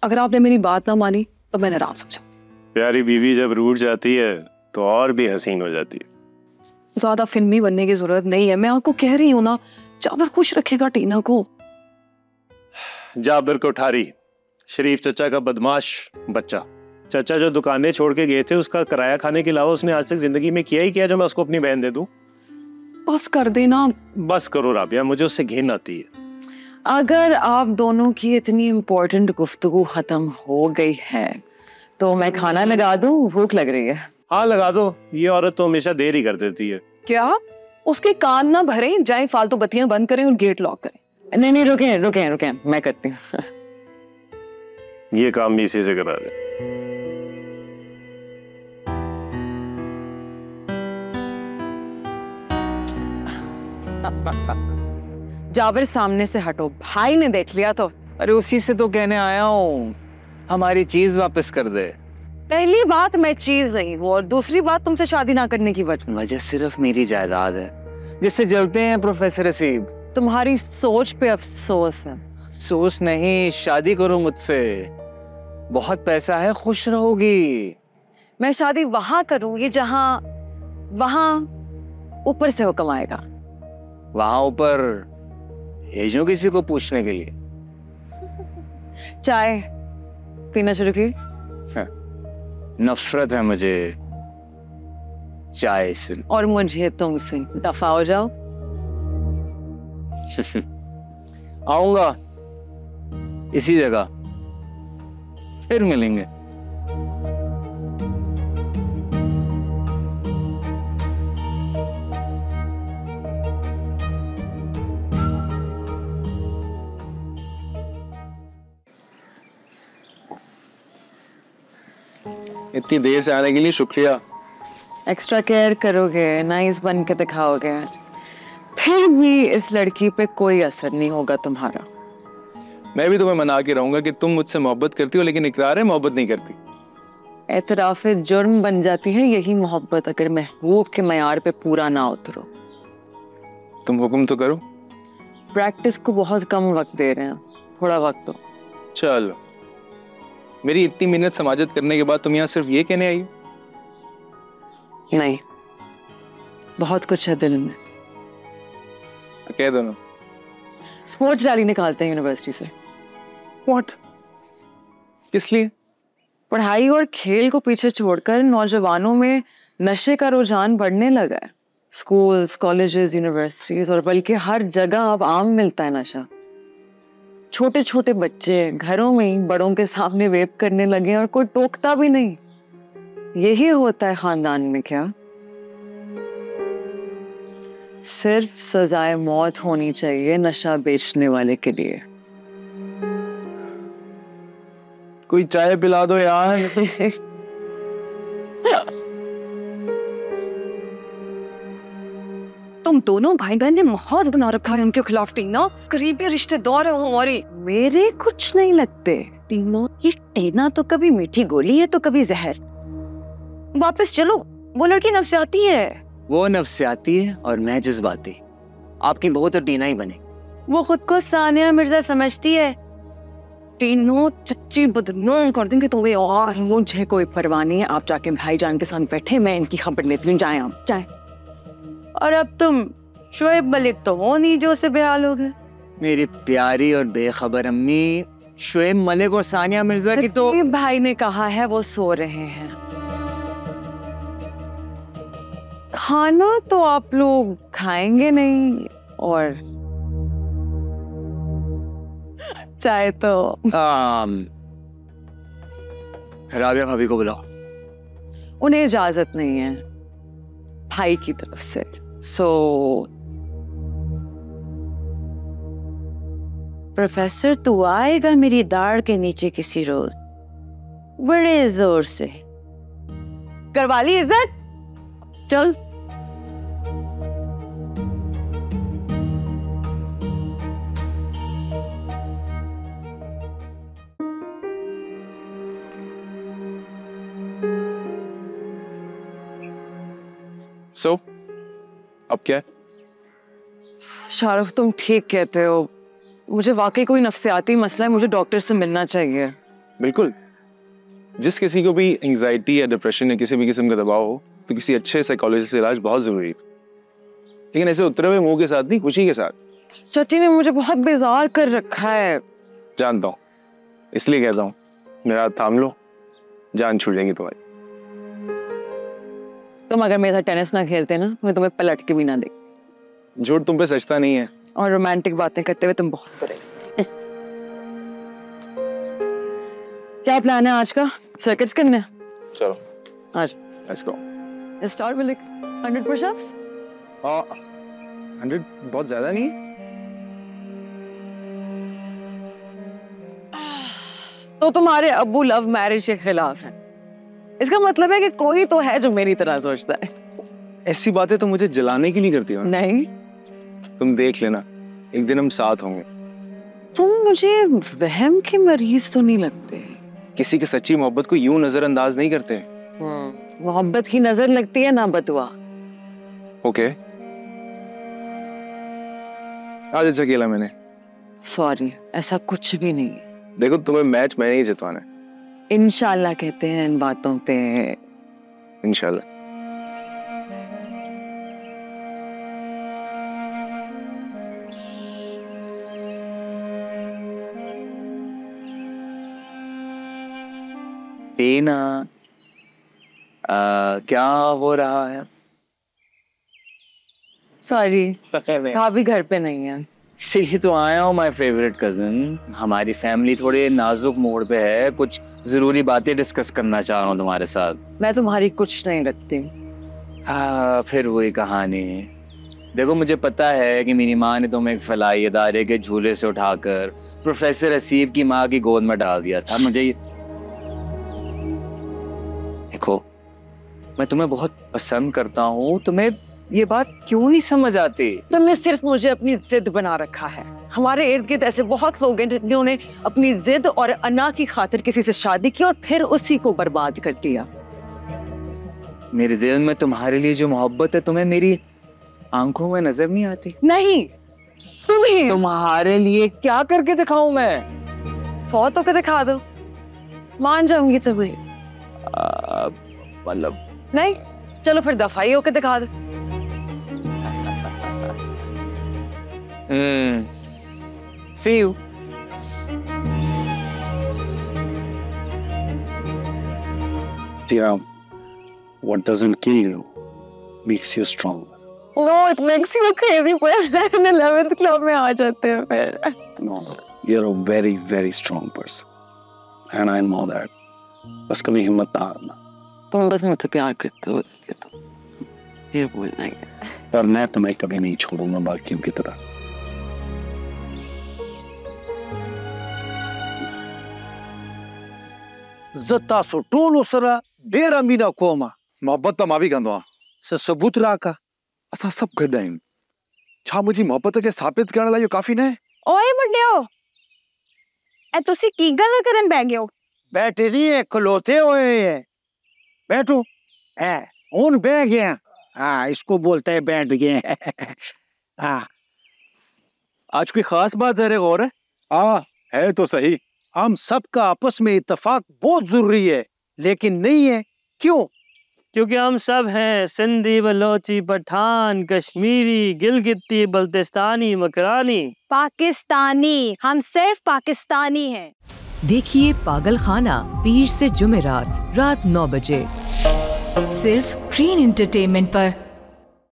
अगर आपने मेरी बात ना मानी तो मैं नाराज हो जाऊंगी। प्यारी बीवी जब रूठ जाती है तो और भी हसीन हो जाती है। ज्यादा फिल्मी बनने की जरूरत नहीं है, मैं आपको कह रही हूँ ना, जाबिर खुश रखेगा टीना को। जाबिर कोठारी, शरीफ चचा का बदमाश बच्चा। चचा जो दुकानें छोड़ के गए थे उसका किराया खाने के अलावा उसने आज तक जिंदगी में किया ही किया जो मैं उसको अपनी बहन दे दूं। बस कर देना। बस करो राबिया, मुझे उससे घिन आती है। अगर आप दोनों की इतनी इम्पोर्टेंट गुफ्तगू खत्म हो गई है तो मैं खाना लगा दूं, भूख लग रही है। हाँ लगा दो, ये औरत तो हमेशा देर ही कर देती है। क्या? उसके कान ना भरे, जाए फालतू बत्तियां बंद करें और गेट लॉक करें। नहीं नहीं, रुके रुके रुके, मैं करती हूँ। ये काम भी इसी से करा दे। जाबिर सामने से हटो, भाई ने देख लिया तो। अरे उसी से तो कहने आया हूँ, हमारी चीज वापस कर दे। पहली बात मैं चीज नहीं हूँ और दूसरी बात तुमसे शादी ना करने की वजह सिर्फ मेरी जायदाद है जिससे जलते हैं प्रोफेसर हसीब। तुम्हारी सोच पे अफसोस है। सोच नहीं, शादी करो मुझसे, बहुत पैसा है, खुश रहोगी। मैं शादी वहां करूंगी जहां वहां ऊपर से हुक्म आएगा। वहां ऊपर भेजो किसी को पूछने के लिए। चाय पीना शुरू की? नफरत है मुझे चाय से। और मुझे तुमसे। दफा हो जाओ। आऊंगा इसी जगह, फिर मिलेंगे। इतनी देर से आने के लिए शुक्रिया। एक्स्ट्रा केयर करोगे, नाइस बन के दिखाओगे, फिर भी इस लड़की पे कोई असर नहीं होगा तुम्हारा। मैं भी तुम्हें मना के रहूंगा कि तुम मुझसे मोहब्बत करती हो, लेकिन इकरार है मोहब्बत नहीं करती। एतराफ़े जुर्म बन जाती है यही मोहब्बत, अगर महबूब के मयार पे पूरा ना उतरो। तुम हुक्म तो करो। प्रैक्टिस को बहुत कम वक्त दे रहे हैं, थोड़ा वक्त दो। चलो, मेरी इतनी मेहनत समाजत करने के बाद तुम यहाँ सिर्फ ये कहने आई हो? नहीं, बहुत कुछ है दिल में। कह दो ना। स्पोर्ट्स रैली निकालते हैं यूनिवर्सिटी से। व्हाट? किस लिए? पढ़ाई और खेल को पीछे छोड़कर नौजवानों में नशे का रुझान बढ़ने लगा है। स्कूल्स, कॉलेजेस, यूनिवर्सिटीज और बल्कि हर जगह अब आम मिलता है नशा। छोटे छोटे बच्चे घरों में ही बड़ों के सामने वेप करने लगे और कोई टोकता भी नहीं। यही होता है खानदान में क्या? सिर्फ सजाए मौत होनी चाहिए नशा बेचने वाले के लिए। कोई चाय पिला दो यार। तुम दोनों भाई बहन ने माहौल बना रखा है उनके खिलाफ टीना, करीबी रिश्तेदार है हमारे। मेरे कुछ नहीं लगते। टीना, ये टीना तो कभी मीठी गोली है तो कभी जहर। वापस चलो, वो लड़की नफसियाती है। वो नफसियाती है और मैं जज्बाती। आपकी बहू तो टीना ही बने। वो खुद को सानिया मिर्जा समझती है। टीनो चच्ची बदनाम कर देंगे तुम्हें। और मुझे कोई परवाह नहीं है, आप जाके भाईजान के साथ बैठे, मैं इनकी खबर लेती हूँ। जाए आप जाए। और अब तुम शोएब मलिक तो हो नहीं जो से बेहाल हो गए। मेरी प्यारी और बेखबर अम्मी, शोएब मलिक और सानिया मिर्जा की तो भाई ने कहा है वो सो रहे हैं। खाना तो आप लोग खाएंगे नहीं और चाय तो राबिया भाभी को बुलाओ। उन्हें इजाजत नहीं है भाई की तरफ से। प्रोफेसर तू आएगा मेरी दाढ़ के नीचे किसी रोज, बड़े जोर से। करवा ली इज्जत, चल। अब क्या है? शाहरुख तुम ठीक कहते हो, मुझे वाकई कोई नफ्सियाती मसला है, मुझे डॉक्टर से मिलना चाहिए। बिल्कुल। जिस किसी को भी एंजाइटी या डिप्रेशन या किसी भी किस्म का दबाव हो तो किसी अच्छे साइकोलॉजिस्ट से इलाज बहुत जरूरी है, लेकिन ऐसे उतरे हुए मुंह के साथ नहीं, खुशी के साथ। चाची ने मुझे बहुत बेजार कर रखा है। जानता हूँ, इसलिए कहता हूँ मेरा हाथ थाम लो, जान छूट जाएगी तुम्हारी। तुम अगर मेरे साथ टेनिस ना खेलते ना तो मैं तुम्हें पलट के भी ना देख। झूठ तुम पे सचता नहीं है। और रोमांटिक बातें करते हुए तुम बहुत बुरे। क्या प्लान है आज का? सर्किट्स करने? चलो आज let's go. Start with 100 pushups. 100 बहुत ज्यादा नहीं है? तो तुम्हारे अब्बू लव मैरिज के खिलाफ हैं। इसका मतलब है कि कोई तो है जो मेरी तरह सोचता है। ऐसी बातें तो मुझे जलाने के लिए करती हो। नहीं, तुम देख लेना, एक दिन हम साथ होंगे। तुम मुझे वहम के मरीज तो नहीं लगते। किसी की सच्ची मोहब्बत को यूं नजरअंदाज नहीं करते। मोहब्बत की नजर लगती है ना बतुआ। ओके, आज अकेला मैंने। सॉरी, ऐसा कुछ भी नहीं है। देखो तुम्हें मैच मैंने ही जितवाना है। इंशाल्लाह कहते हैं इन बातों पे। इंशाल्लाह। टीना, क्या हो रहा है? सॉरी, भाभी घर पे नहीं है। इसीलिए तो आया हूँ माय फेवरेट कजन। हमारी फैमिली थोड़े नाजुक मोड़ पे है, कुछ जरूरी बातें डिस्कस करना चाह रहा हूँ तुम्हारे साथ। मैं तुम्हारी कुछ नहीं रखती। फिर वही कहानी। देखो मुझे पता है कि मेरी माँ ने तुम्हें एक फलाई इदारे के झूले से उठाकर प्रोफेसर हसीब की माँ की गोद में डाल दिया था। मुझे देखो, मैं तुम्हें बहुत पसंद करता हूँ, तुम्हें ये बात क्यों नहीं समझ आती? तुमने सिर्फ मुझे अपनी जिद बना रखा है। हमारे इर्द गिर्द ऐसे बहुत लोग हैं जिन्होंने अपनी जिद और अना की खातिर किसी से शादी की और फिर उसी को बर्बाद कर दिया। मेरे दिल में तुम्हारे लिए जो मोहब्बत है तुम्हें मेरी आंखों में नजर नहीं आती। नहीं, तुम्हें तुम्हारे लिए क्या करके दिखाऊं मैं? फौत होकर दिखा दो, मान जाऊंगी तुम्हें। मतलब नहीं, चलो फिर दफाई होकर दिखा दो। See you. Tia, what doesn't kill you makes you stronger. No, it makes you a crazy person. 11th club में आ जाते हैं फिर। No, you're a very, very strong person. And I know that. बस कभी हिम्मत ना हारना। तुम बस मुझसे प्यार करते हो इसलिए तो ये बोलना ही है। और मैं तुम्हें कभी नहीं छोड़ूंगा बाकियों की तरह। zata su tolu sara dera mina koma मोहब्बत तो मां भी गंदवा se सबूत राका असा सब गड्डा आहिनि। छा मुझी मोहब्बत के साबित करण लाइ इहो काफ़ी न आहे? ओए मुंडियो ए तुसी की गल करन बैठ गयो? बैठे नहीं है, खलोते हुए है। बैठो। उन बैठ गया। हाँ, इसको बोलते है बैठ गए। हाँ, आज कोई खास बात ज़रा गौर है? हाँ है तो सही। हम सबका आपस में इत्तेफाक बहुत जरूरी है, लेकिन नहीं है। क्यों? क्योंकि हम सब हैं सिंधी, बलोची, पठान, कश्मीरी, गिलगिती, बल्तिस्तानी, मकरानी, पाकिस्तानी। हम सिर्फ पाकिस्तानी हैं। देखिए पागल खाना पीर से जुमेरात रात 9 बजे सिर्फ ग्रीन एंटरटेनमेंट पर।